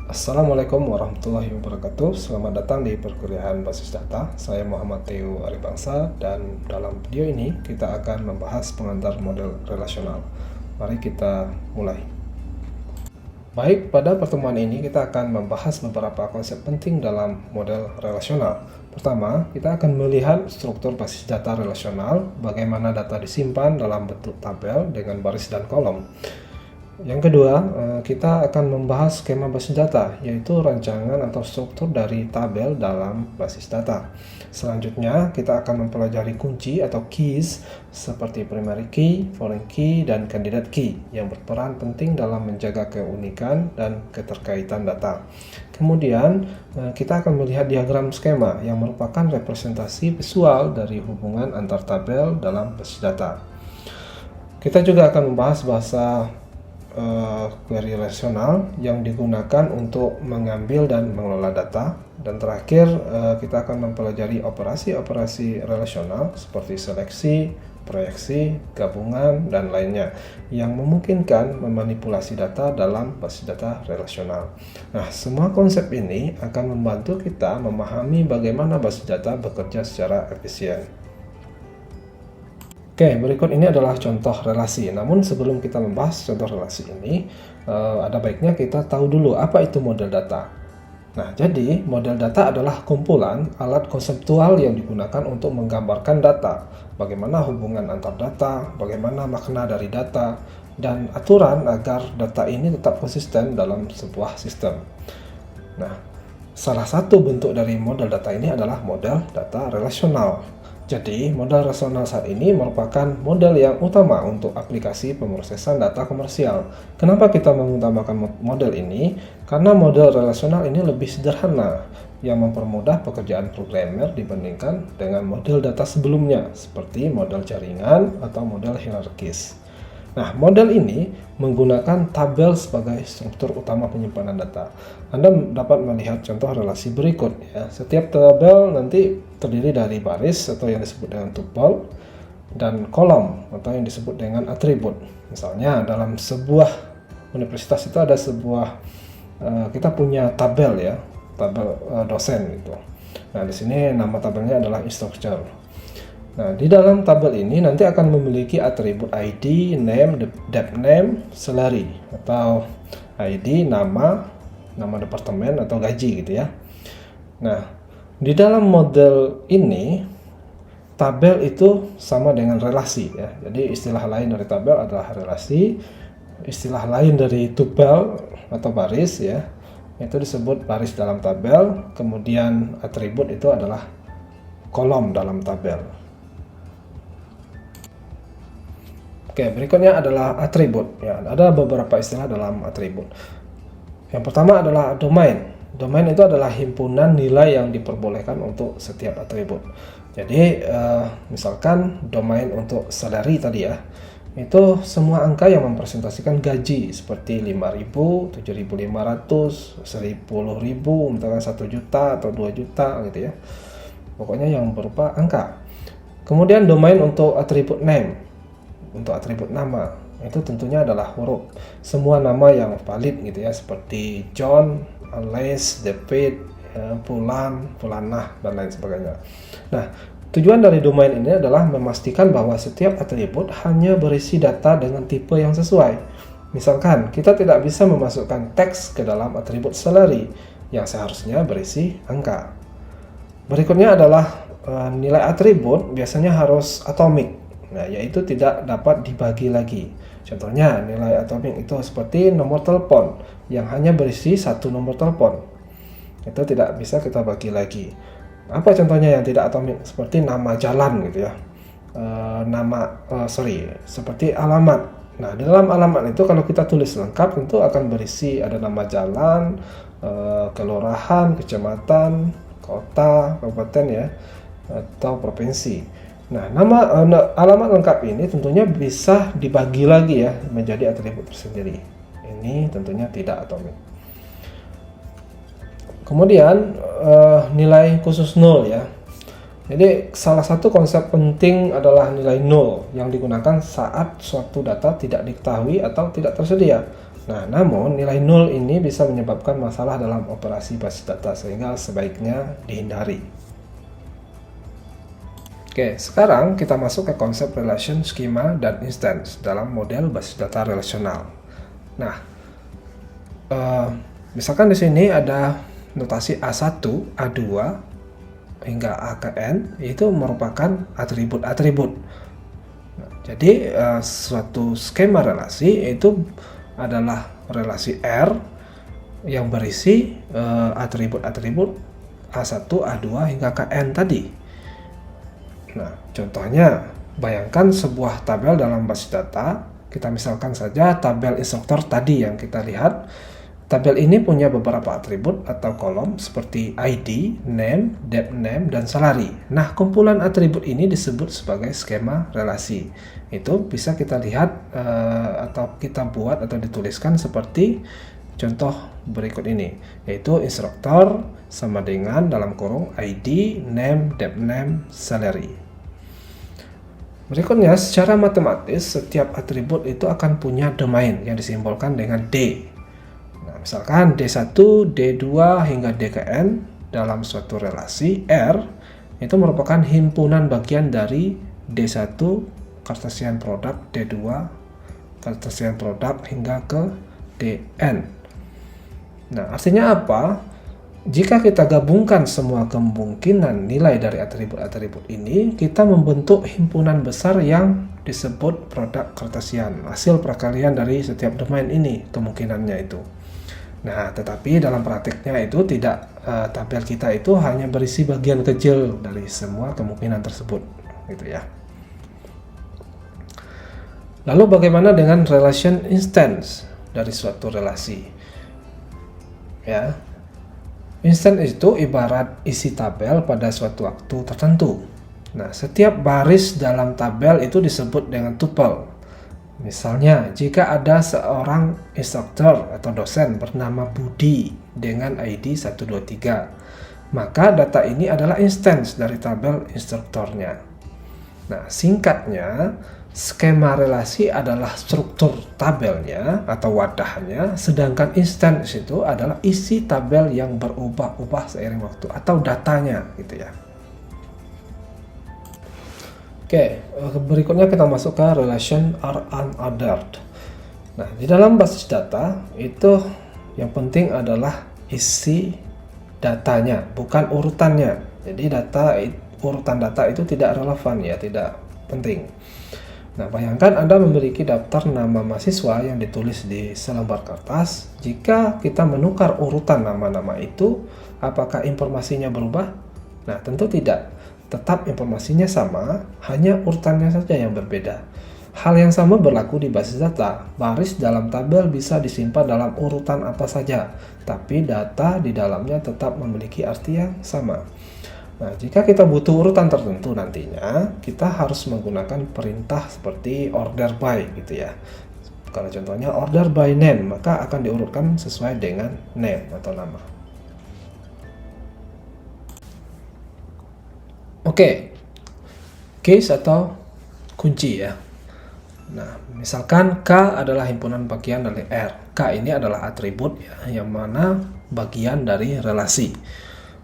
Assalamualaikum warahmatullahi wabarakatuh. Selamat datang di perkuliahan basis data. Saya Muhammad Teo Aribangsa dan dalam video ini kita akan membahas pengantar model relasional. Mari kita mulai. Baik, pada pertemuan ini kita akan membahas beberapa konsep penting dalam model relasional. Pertama, kita akan melihat struktur basis data relasional, bagaimana data disimpan dalam bentuk tabel dengan baris dan kolom. Yang kedua, kita akan membahas skema basis data, yaitu rancangan atau struktur dari tabel dalam basis data. Selanjutnya, kita akan mempelajari kunci atau keys seperti primary key, foreign key, dan candidate key yang berperan penting dalam menjaga keunikan dan keterkaitan data. Kemudian, kita akan melihat diagram skema yang merupakan representasi visual dari hubungan antar tabel dalam basis data. Kita juga akan membahas bahasa query relasional yang digunakan untuk mengambil dan mengelola data, dan terakhir kita akan mempelajari operasi-operasi relasional seperti seleksi, proyeksi, gabungan, dan lainnya yang memungkinkan memanipulasi data dalam basis data relasional. Nah, semua konsep ini akan membantu kita memahami bagaimana basis data bekerja secara efisien. Oke, berikut ini adalah contoh relasi. Namun sebelum kita membahas contoh relasi ini, ada baiknya kita tahu dulu apa itu model data. Nah, jadi model data adalah kumpulan alat konseptual yang digunakan untuk menggambarkan data, bagaimana hubungan antar data, bagaimana makna dari data, dan aturan agar data ini tetap konsisten dalam sebuah sistem. Nah, salah satu bentuk dari model data ini adalah model data relasional. Jadi, model relasional saat ini merupakan model yang utama untuk aplikasi pemrosesan data komersial. Kenapa kita mengutamakan model ini? Karena model relasional ini lebih sederhana, yang mempermudah pekerjaan programmer dibandingkan dengan model data sebelumnya, seperti model jaringan atau model hierarkis. Nah, model ini menggunakan tabel sebagai struktur utama penyimpanan data. Anda dapat melihat contoh relasi berikut. Ya. Setiap tabel nanti terdiri dari baris atau yang disebut dengan tuple dan kolom atau yang disebut dengan atribut. Misalnya dalam sebuah universitas itu ada kita punya tabel ya, tabel dosen gitu. Nah, di sini nama tabelnya adalah instructor. Nah, di dalam tabel ini nanti akan memiliki atribut ID, name, dep name, salary, atau ID, nama departemen atau gaji gitu ya. Nah, di dalam model ini tabel itu sama dengan relasi ya. Jadi istilah lain dari tabel adalah relasi, istilah lain dari tuple atau baris ya, itu disebut baris dalam tabel, kemudian atribut itu adalah kolom dalam tabel. Oke, berikutnya adalah atribut. Ya, ada beberapa istilah dalam atribut. Yang pertama adalah domain. Domain itu adalah himpunan nilai yang diperbolehkan untuk setiap atribut. Jadi, misalkan domain untuk salary tadi ya, itu semua angka yang mempresentasikan gaji seperti 5.000, 7.500, 10.000, misalkan 1 juta atau 2 juta gitu ya. Pokoknya yang berupa angka. Kemudian domain untuk atribut name. Untuk atribut nama itu tentunya adalah huruf. Semua nama yang valid gitu ya, seperti John, Alice, David, Fulan, Fulanah, dan lain sebagainya. Nah, tujuan dari domain ini adalah memastikan bahwa setiap atribut hanya berisi data dengan tipe yang sesuai. Misalkan kita tidak bisa memasukkan teks ke dalam atribut salary yang seharusnya berisi angka. Berikutnya adalah nilai atribut biasanya harus atomik. Nah, yaitu tidak dapat dibagi lagi. Contohnya, nilai atomik itu seperti nomor telepon yang hanya berisi satu nomor telepon. Itu tidak bisa kita bagi lagi. Apa contohnya yang tidak atomik? Seperti nama jalan gitu ya. Seperti alamat. Nah, di dalam alamat itu kalau kita tulis lengkap tentu akan berisi ada nama jalan, kelurahan, kecamatan, kota, kabupaten ya, atau provinsi. Nah, alamat lengkap ini tentunya bisa dibagi lagi ya menjadi atribut tersendiri. Ini tentunya tidak atomik. Kemudian nilai khusus 0 ya. Jadi salah satu konsep penting adalah nilai 0 yang digunakan saat suatu data tidak diketahui atau tidak tersedia. Nah, namun nilai 0 ini bisa menyebabkan masalah dalam operasi basis data sehingga sebaiknya dihindari. Oke, sekarang kita masuk ke konsep relation, schema, dan instance dalam model basis data relasional. Nah, misalkan di sini ada notasi A1, A2, hingga AKN, itu merupakan atribut-atribut. Nah, jadi suatu skema relasi itu adalah relasi R yang berisi atribut-atribut A1, A2, hingga KN tadi. Nah, contohnya, bayangkan sebuah tabel dalam basis data. Kita misalkan saja tabel instruktur tadi yang kita lihat. Tabel ini punya beberapa atribut atau kolom seperti ID, name, dep name, dan salary. Nah, kumpulan atribut ini disebut sebagai skema relasi. Itu bisa kita lihat atau kita buat atau dituliskan seperti contoh berikut ini, yaitu instruktur sama dengan dalam kurung ID, name, dep name, salary. Berikutnya, secara matematis, setiap atribut itu akan punya domain yang disimbolkan dengan D. Misalkan D1, D2, hingga DKN dalam suatu relasi R itu merupakan himpunan bagian dari D1 Cartesian product, D2 Cartesian product, hingga ke Dn. Nah, artinya apa? Jika kita gabungkan semua kemungkinan nilai dari atribut-atribut ini, kita membentuk himpunan besar yang disebut produk Cartesian, hasil perkalian dari setiap domain ini kemungkinannya itu. Nah, tetapi dalam praktiknya itu tidak, tabel kita itu hanya berisi bagian kecil dari semua kemungkinan tersebut, gitu ya. Lalu bagaimana dengan relation instance dari suatu relasi? Ya, instance itu ibarat isi tabel pada suatu waktu tertentu. Nah, setiap baris dalam tabel itu disebut dengan tuple. Misalnya, jika ada seorang instruktur atau dosen bernama Budi dengan ID 123, maka data ini adalah instance dari tabel instrukturnya. Nah, singkatnya, skema relasi adalah struktur tabelnya atau wadahnya, sedangkan instance itu adalah isi tabel yang berubah-ubah seiring waktu atau datanya, gitu ya. Oke, berikutnya kita masuk ke relation are unordered. Nah, di dalam basis data itu yang penting adalah isi datanya, bukan urutannya. Jadi urutan data itu tidak relevan ya, tidak penting. Nah, bayangkan Anda memiliki daftar nama mahasiswa yang ditulis di selembar kertas. Jika kita menukar urutan nama-nama itu, apakah informasinya berubah? Nah, tentu tidak. Tetap informasinya sama, hanya urutannya saja yang berbeda. Hal yang sama berlaku di basis data. Baris dalam tabel bisa disimpan dalam urutan apa saja, tapi data di dalamnya tetap memiliki arti yang sama. Nah, jika kita butuh urutan tertentu nantinya, kita harus menggunakan perintah seperti order by, gitu ya. Kalau contohnya order by name, maka akan diurutkan sesuai dengan name atau nama. Oke, case atau kunci ya. Nah, misalkan K adalah himpunan bagian dari R. K ini adalah atribut ya, yang mana bagian dari relasi.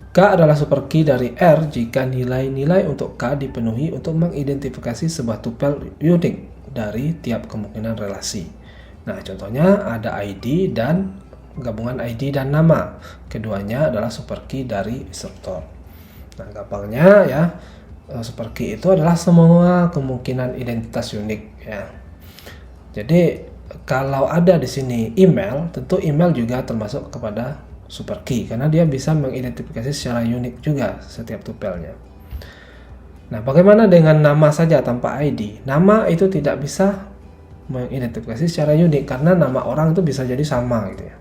K adalah super key dari R jika nilai-nilai untuk K dipenuhi untuk mengidentifikasi sebuah tupel unik dari tiap kemungkinan relasi. Nah, contohnya ada ID dan gabungan ID dan nama. Keduanya adalah super key dari instruktur. Nah, gampangnya ya, super key itu adalah semua kemungkinan identitas unik ya. Jadi kalau ada di sini email, tentu email juga termasuk kepada super key karena dia bisa mengidentifikasi secara unik juga setiap tupelnya. Nah, bagaimana dengan nama saja tanpa ID? Nama itu tidak bisa mengidentifikasi secara unik karena nama orang itu bisa jadi sama gitu ya.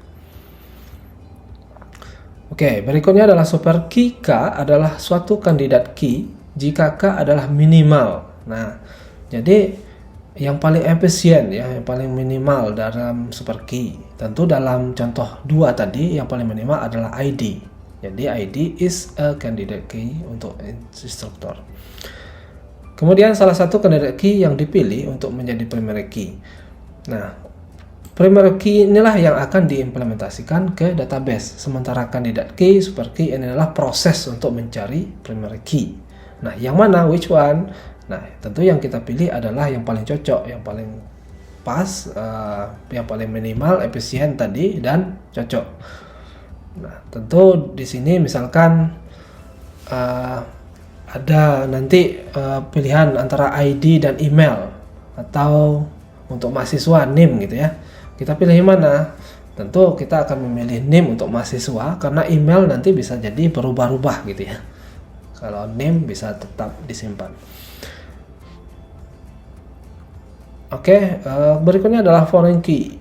Oke, berikutnya adalah super key K adalah suatu kandidat key jika K adalah minimal. Nah, jadi yang paling efisien ya, yang paling minimal dalam super key. Tentu dalam contoh 2 tadi yang paling minimal adalah ID. Jadi ID is a candidate key untuk instruktur. Kemudian salah satu candidate key yang dipilih untuk menjadi primary key. Nah, primary key inilah yang akan diimplementasikan ke database. Sementara candidate key, super key ini adalah proses untuk mencari primary key. Nah, yang mana, which one? Nah, tentu yang kita pilih adalah yang paling cocok, yang paling pas, yang paling minimal, efisien tadi, dan cocok. Nah, tentu di sini misalkan ada nanti pilihan antara ID dan email, atau untuk mahasiswa NIM gitu ya. Kita pilih yang mana? Tentu kita akan memilih NIM untuk mahasiswa, karena email nanti bisa jadi berubah-ubah gitu ya. Kalau NIM bisa tetap disimpan. Oke, berikutnya adalah foreign key.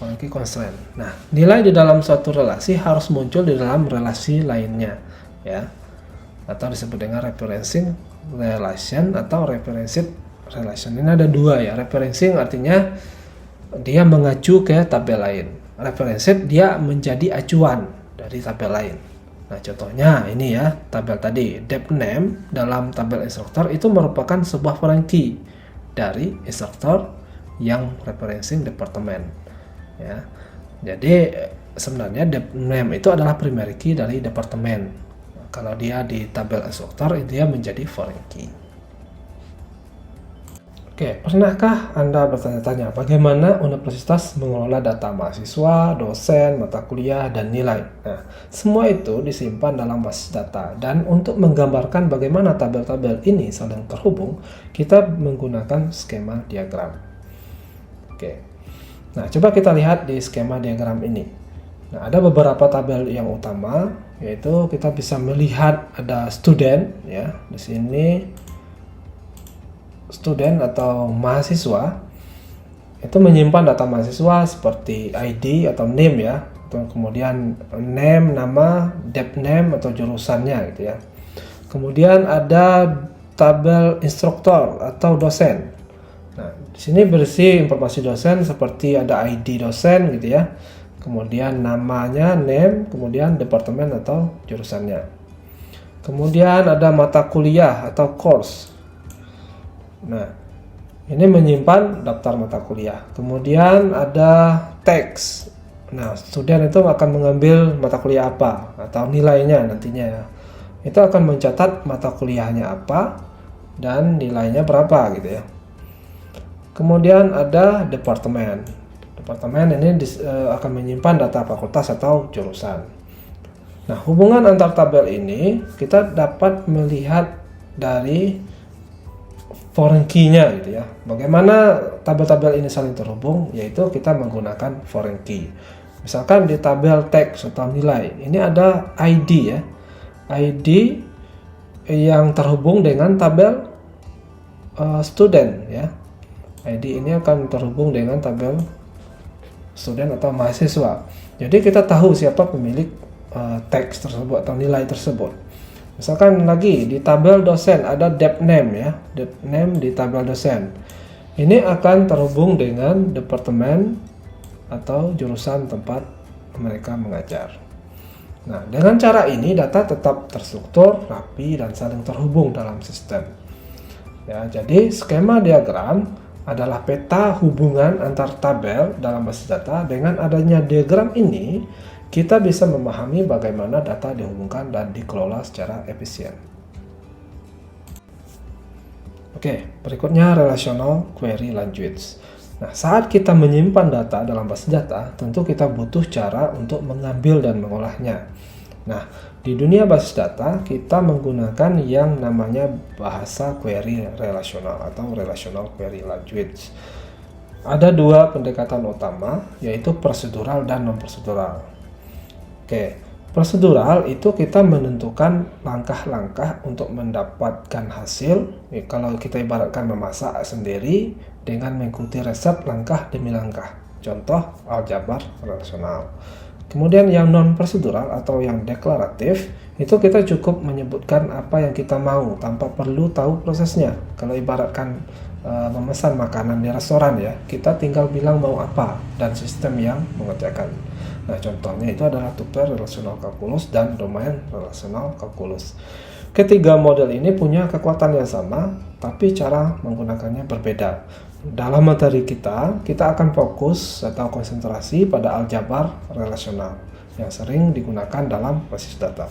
Foreign key constraint. Nah, nilai di dalam suatu relasi harus muncul di dalam relasi lainnya, ya, atau disebut dengan referencing relation atau referenced relation. Ini ada dua ya. Referencing artinya dia mengacu ke tabel lain. Referenced dia menjadi acuan dari tabel lain. Nah, contohnya ini ya, tabel tadi, dep name dalam tabel instruktur itu merupakan sebuah foreign key dari instruktur yang referencing departemen. Ya. Jadi sebenarnya dep name itu adalah primary key dari departemen. Kalau dia di tabel instruktur, dia menjadi foreign key. Oke, pernahkah Anda bertanya-tanya bagaimana universitas mengelola data mahasiswa, dosen, mata kuliah, dan nilai? Nah, semua itu disimpan dalam basis data, dan untuk menggambarkan bagaimana tabel-tabel ini saling terhubung, kita menggunakan skema diagram. Oke, nah coba kita lihat di skema diagram ini. Nah, ada beberapa tabel yang utama, yaitu kita bisa melihat ada student, ya, di sini. Student atau mahasiswa itu menyimpan data mahasiswa seperti ID atau name ya, atau kemudian name, nama, dep name atau jurusannya gitu ya. Kemudian ada tabel instruktur atau dosen. Nah, di sini berisi informasi dosen seperti ada ID dosen gitu ya. Kemudian namanya, name, kemudian departemen atau jurusannya. Kemudian ada mata kuliah atau course. Nah, ini menyimpan daftar mata kuliah. Kemudian ada teks. Nah, student itu akan mengambil mata kuliah apa atau nilainya nantinya ya. Itu akan mencatat mata kuliahnya apa dan nilainya berapa gitu ya. Kemudian ada departemen. Departemen ini akan menyimpan data fakultas atau jurusan. Nah, hubungan antar tabel ini kita dapat melihat dari foreign key-nya gitu ya. Bagaimana tabel-tabel ini saling terhubung? Yaitu kita menggunakan foreign key. Misalkan di tabel teks atau nilai, ini ada ID ya. ID yang terhubung dengan tabel student ya. ID ini akan terhubung dengan tabel student atau mahasiswa. Jadi kita tahu siapa pemilik teks tersebut atau nilai tersebut. Misalkan lagi di tabel dosen ada dep name ya, dep name di tabel dosen. Ini akan terhubung dengan departemen atau jurusan tempat mereka mengajar. Nah, dengan cara ini data tetap terstruktur, rapi, dan saling terhubung dalam sistem. Ya, jadi skema diagram adalah peta hubungan antar tabel dalam basis data. Dengan adanya diagram ini, kita bisa memahami bagaimana data dihubungkan dan dikelola secara efisien. Oke, berikutnya relational query language. Nah, saat kita menyimpan data dalam basis data, tentu kita butuh cara untuk mengambil dan mengolahnya. Nah, di dunia basis data, kita menggunakan yang namanya bahasa query relational atau relational query language. Ada dua pendekatan utama, yaitu prosedural dan non-prosedural. Oke, prosedural itu kita menentukan langkah-langkah untuk mendapatkan hasil. Kalau kita ibaratkan memasak sendiri dengan mengikuti resep langkah demi langkah. Contoh aljabar relasional. Kemudian yang non prosedural atau yang deklaratif itu kita cukup menyebutkan apa yang kita mau tanpa perlu tahu prosesnya. Kalau ibaratkan memesan makanan di restoran ya, kita tinggal bilang mau apa dan sistem yang mengerjakan. Nah, contohnya itu adalah tuple relational calculus dan domain relational calculus. Ketiga model ini punya kekuatan yang sama, tapi cara menggunakannya berbeda. Dalam materi kita akan fokus atau konsentrasi pada aljabar relasional yang sering digunakan dalam basis data.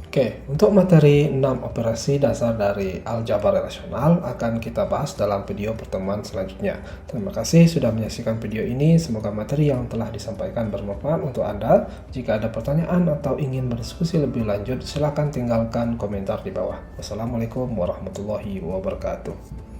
Oke, untuk materi 6 operasi dasar dari aljabar relasional akan kita bahas dalam video pertemuan selanjutnya. Terima kasih sudah menyaksikan video ini. Semoga materi yang telah disampaikan bermanfaat untuk Anda. Jika ada pertanyaan atau ingin berdiskusi lebih lanjut, silakan tinggalkan komentar di bawah. Wassalamualaikum warahmatullahi wabarakatuh.